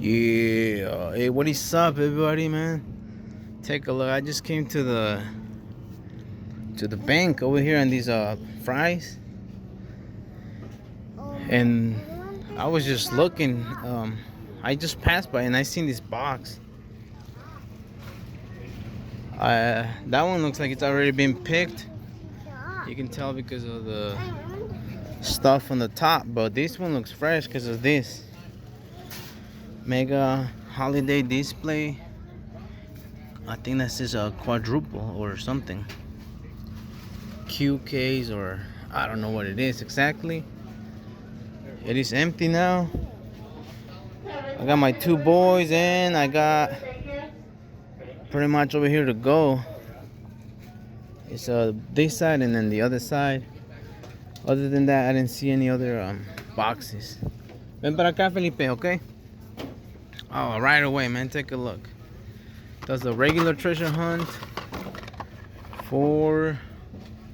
Yeah, hey, what is up, everybody, man? Take a look. I just came to the bank over here on these fries, and I was just looking. I just passed by and I seen this box. That one looks like it's already been picked. You can tell because of the stuff on the top, but this one looks fresh because of this mega holiday display. I think this is a quadruple or something. QKs, or I don't know what it is exactly. It is empty now. I got my two boys and I got pretty much over here to go. It's this side and then the other side. Other than that, I didn't see any other boxes. Ven para acá, Felipe, okay? Oh, right away, man. Take a look. Does a regular treasure hunt for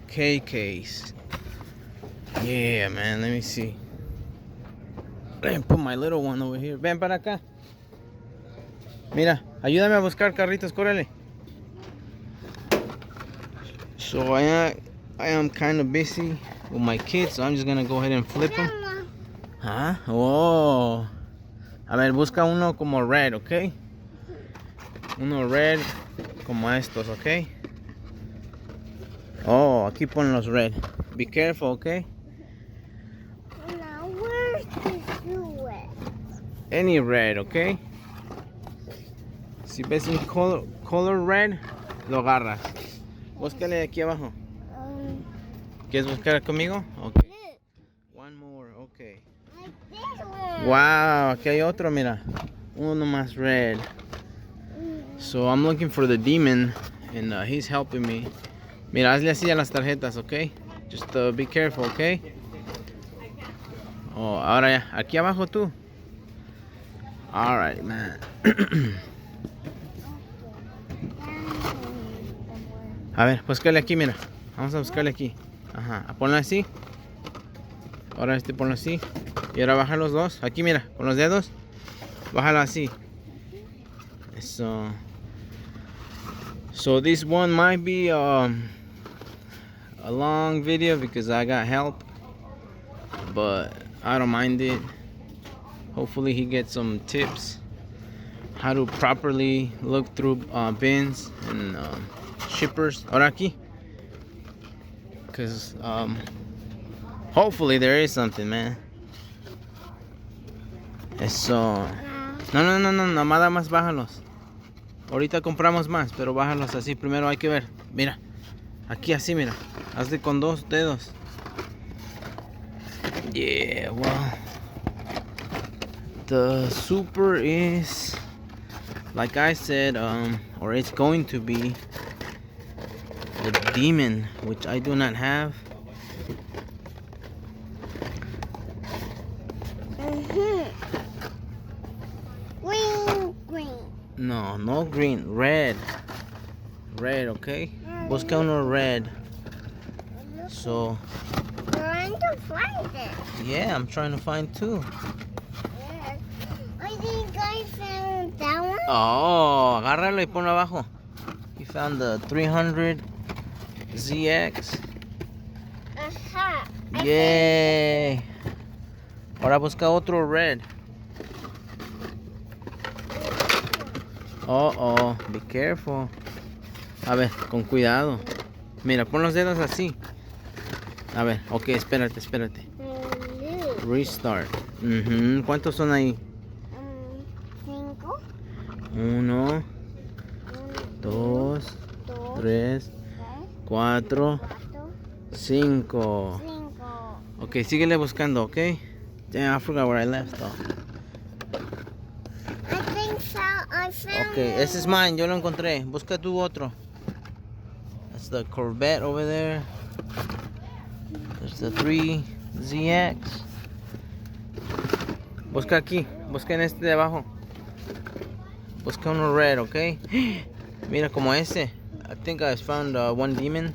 KKs. Yeah, man. Let me see. Let me put my little one over here. Ven para acá. Mira, ayúdame a buscar carritos, córrele. So I am kind of busy with my kids, so I'm just gonna go ahead and flip them. Huh? Oh. A ver, busca uno como red, ¿ok? Uno red como estos, ¿ok? Oh, aquí pon los red. Be careful, ¿ok? Now, where's the red? Any red, ¿ok? Si ves un color red, lo agarras. Búscale aquí abajo. ¿Quieres buscar conmigo? Ok. One more, ok. Like this one. Wow, aquí hay otro, mira. Uno más red. So I'm looking for the demon, and he's helping me. Mira, hazle así a las tarjetas, ok? Just be careful, ok? Oh, ahora ya. Aquí abajo tú. Alright, man. A ver, búscale aquí, mira. Vamos a buscarle aquí. Ajá, ponlo así. Ahora ponlo así. Y ahora baja los dos. Aquí, mira, con los dedos. Bájalo así. Eso. So this one might be a long video because I got help, but I don't mind it. Hopefully he gets some tips how to properly look through bins and shippers. Ahora aquí. Because hopefully there is something, man. Eso. No, nada más bájalos. Ahorita compramos más, pero bájalos así. Primero hay que ver. Mira. Aquí así, mira. Hazle con dos dedos. Yeah, well. The super is, like I said, or it's going to be the demon, which I do not have. Green. No green, red, okay? Busca uno red. So Trying to find it. yeah, I'm trying to find two. Yes. I think I found that one. Oh, agárralo y ponlo abajo. You found the 300 ZX. Aha. Yay. Ahora busca otro red. Oh, be careful. A ver, con cuidado. Mira, pon los dedos así. A ver, ok, espérate. Restart. ¿Cuántos son ahí? 5. 1, 2, 3, 4, 5. 5. Ok, síguele buscando, ok? Damn, I forgot where I left off. I think so. I found Ok, ese es mine, yo lo encontré. Busca tú otro. That's the Corvette over there. There's the 3ZX. Busca aquí, busca en este de abajo. Busca uno red, ok? Mira como ese. I think I found one demon.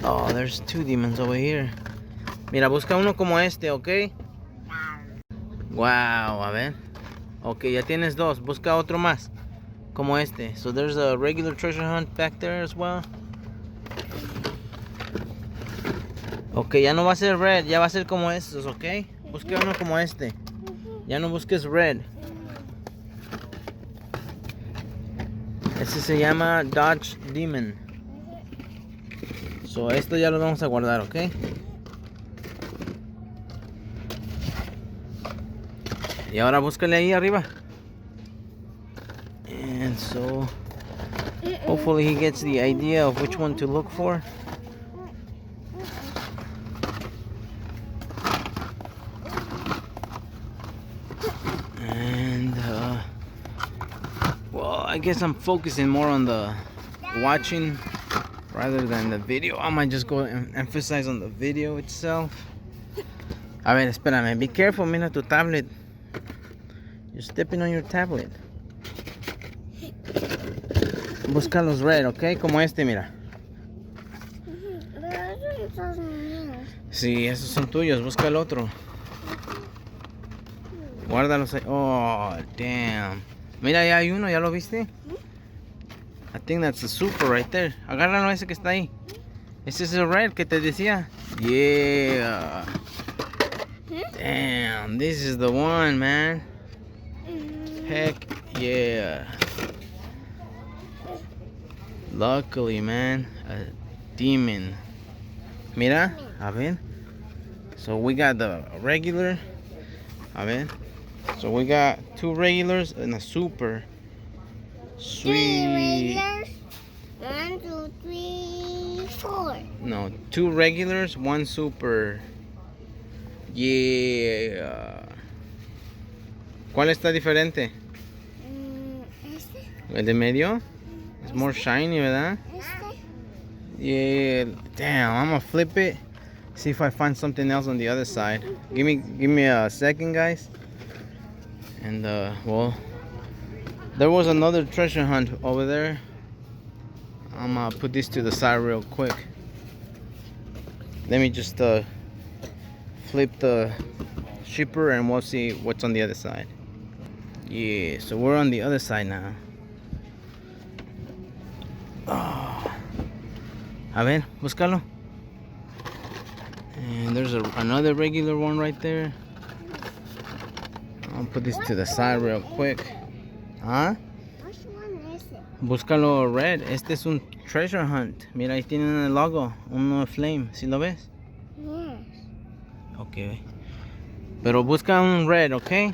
Oh, there's two demons over here. Mira, busca uno como este, ok? Wow, a ver. Ok, ya tienes dos. Busca otro más. Como este. So there's a regular treasure hunt back there as well. Ok, ya no va a ser red. Ya va a ser como estos, ok. Busca uno como este. Ya no busques red. Este se llama Dodge Demon. So esto ya lo vamos a guardar, ok. Y ahora búscale ahí arriba. And so hopefully he gets the idea of which one to look for. And well, I guess I'm focusing more on the watching rather than the video. I might just go and emphasize on the video itself. A ver, espérame. Be careful, mira tu tablet. You're stepping on your tablet. Busca los red, ¿ok? Como este, mira. Sí, esos son tuyos. Busca el otro. Guárdalos ahí. Oh, damn. Mira, ya hay uno, ¿ya lo viste? I think that's the super right there. Agárralo ese que está ahí. Ese es el red que te decía. Yeah. Damn, this is the one, man. Heck yeah. Luckily, man, a demon. Mira, a ver. So we got the regular. A ver. So we got two regulars and a super. Sweet. 1, 2, 3, 4. No, two regulars, one super. Yeah. ¿Cuál está diferente? Este. ¿El de medio? It's more shiny, ¿verdad? Este. Yeah. Damn, I'm gonna flip it. See if I find something else on the other side. Give me a second, guys. And well, there was another treasure hunt over there. I'm gonna put this to the side real quick. Let me just flip the shipper and we'll see what's on the other side. Yeah, so we're on the other side now. Oh. A ver, búscalo. And there's another regular one right there. I'll put this to the side real quick. Huh? Which one is it? Búscalo red. Este es un treasure hunt. Mira, ahí tienen el logo. Uno flame. ¿Sí lo ves? Yes. Okay. Pero busca un red, okay?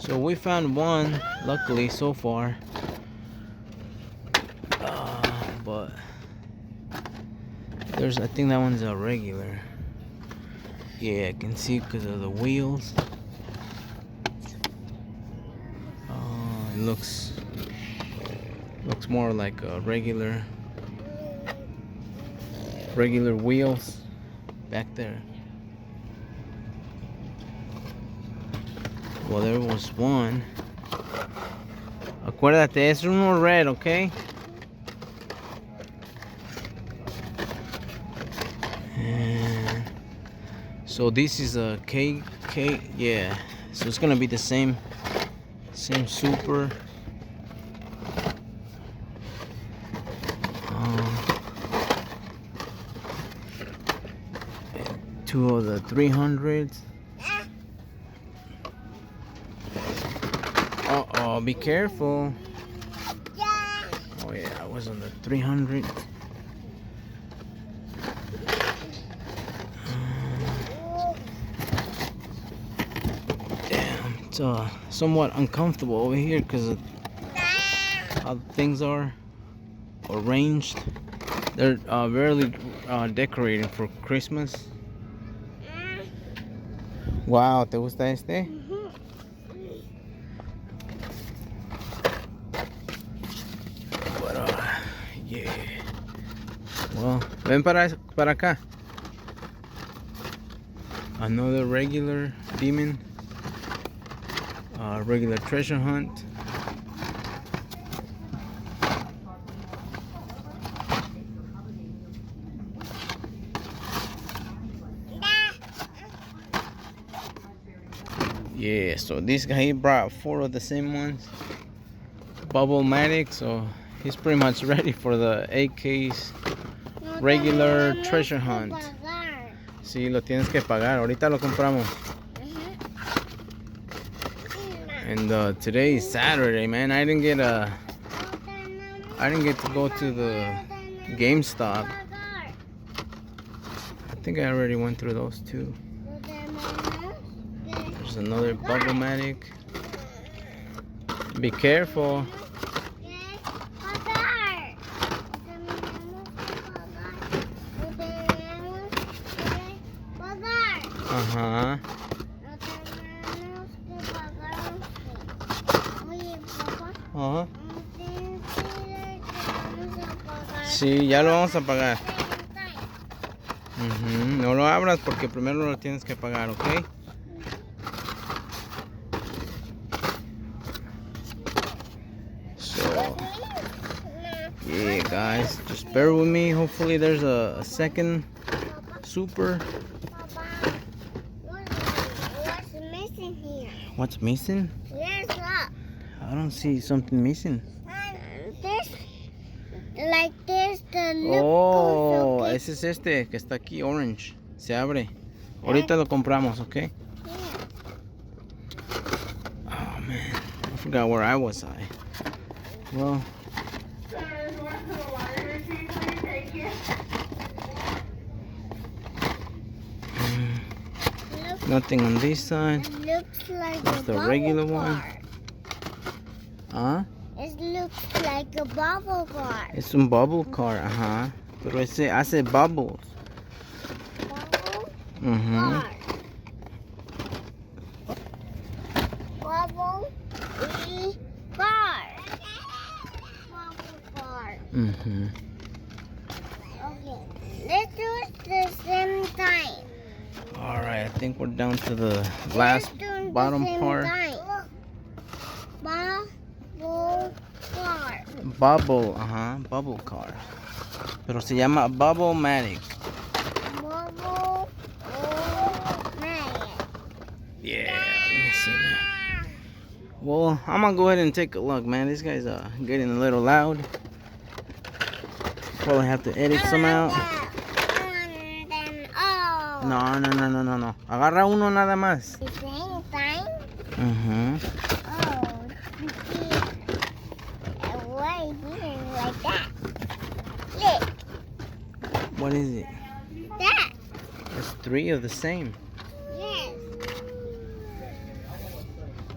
So we found one, luckily, so far. But I think that one's a regular. Yeah, I can see because of the wheels. It looks more like a regular wheels back there. Well, there was one. Acuérdate, es uno red, okay? And so this is a K, yeah. So it's gonna be the same super. Two of the 300s. Uh-oh, be careful. Oh yeah, I was on the 300. Damn, it's somewhat uncomfortable over here because of how things are arranged. They're barely decorating for Christmas. Wow, ¿te gusta este? Yeah. Well, ven para acá. Another regular demon. Regular treasure hunt. Yeah, so this guy, he brought 4 of the same ones. Bubble-matic, so he's pretty much ready for the AK's No regular tenemos treasure que hunt. pagar. Sí, lo tienes que pagar. Ahorita lo compramos. And today is Saturday, man. I didn't get to go to the GameStop. I think I already went through those two. There's another Bubble-matic. Be careful. Uh-huh. Uh-huh. Sí, ya lo vamos a pagar. No lo abras porque primero lo tienes que pagar, ¿ok? So, yeah, guys, just bear with me. Hopefully there's a second super. What's missing here? What's missing? Yes, look. I don't see something missing. This, like this, the look Oh, goes ese es este que está aquí, orange. Se abre. Ahorita lo compramos, ¿ok? Oh, man. I forgot where I was. Well, nothing on this side. It looks like That's a the bubble regular car. one. Huh? It looks like a bubble car. Es un bubble car, ajá. Pero ese hace bubbles. Bubble Mhm. car. Bubble car. Bubble car. Mhm. Okay, let's do it the same time. All right, I think we're down to the last Let's do it bottom the same part. time. Bubble car. Bubble, ajá, bubble car. Pero se llama Bubble-matic. Bubble man. Yeah, let me see, man. Well, I'm gonna go ahead and take a look, man. This guy's getting a little loud. Probably have to edit some out. And then, oh. No. Agarra uno nada más. The same time? Mhm. Oh, you see. Why didn't like that? Look, What is it? that. There's 3 of the same. Yes.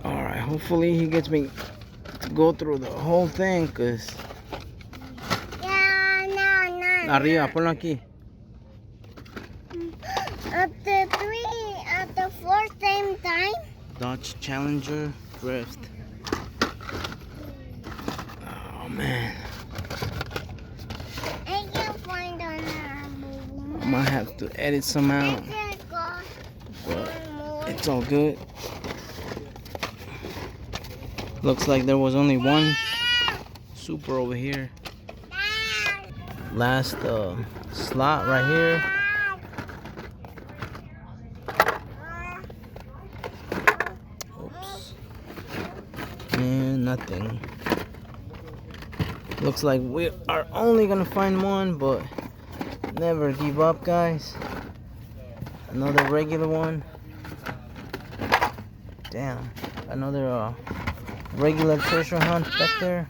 All right, hopefully he gets me to go through the whole thing, cause Yeah, no. arriba, ponlo aquí. At the 4 same time? Dodge Challenger Drift. Oh man, I can't find another I might have to edit some out, but it's all good. Looks like there was only one super over here. Last slot right here. Oops. And nothing. Looks like we are only gonna find one, but never give up, guys. Another regular one. Damn. Another regular treasure hunt back there.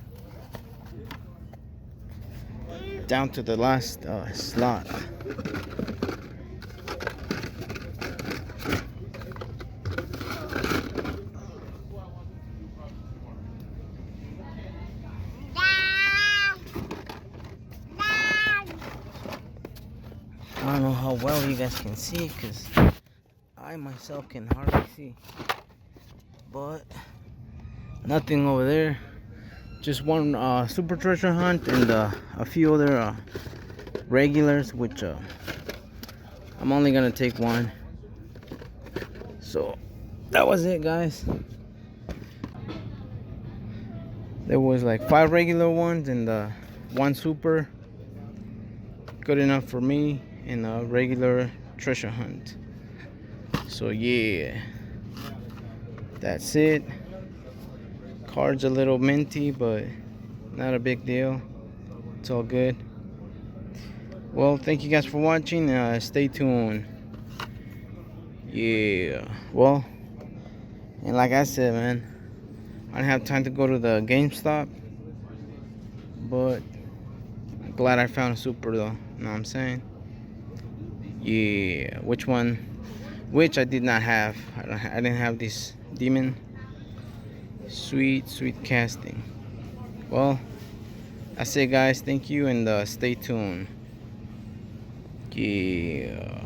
Down to the last slot. I don't know how well you guys can see, because I myself can hardly see. But nothing over there. Just one super treasure hunt and a few other regulars, which I'm only gonna take one. So that was it, guys. There was like 5 regular ones and 1 super. Good enough for me in a regular treasure hunt. So yeah, That's it. Card's a little minty, but not a big deal. It's all good. Well, thank you guys for watching. Stay tuned. Yeah. Well, and like I said, man, I didn't have time to go to the GameStop, but I'm glad I found a Super though. You know what I'm saying? Yeah. Which one? Which I did not have. I didn't have this Demon. Sweet casting. Well, that's it, guys. Thank you, and stay tuned. Yeah.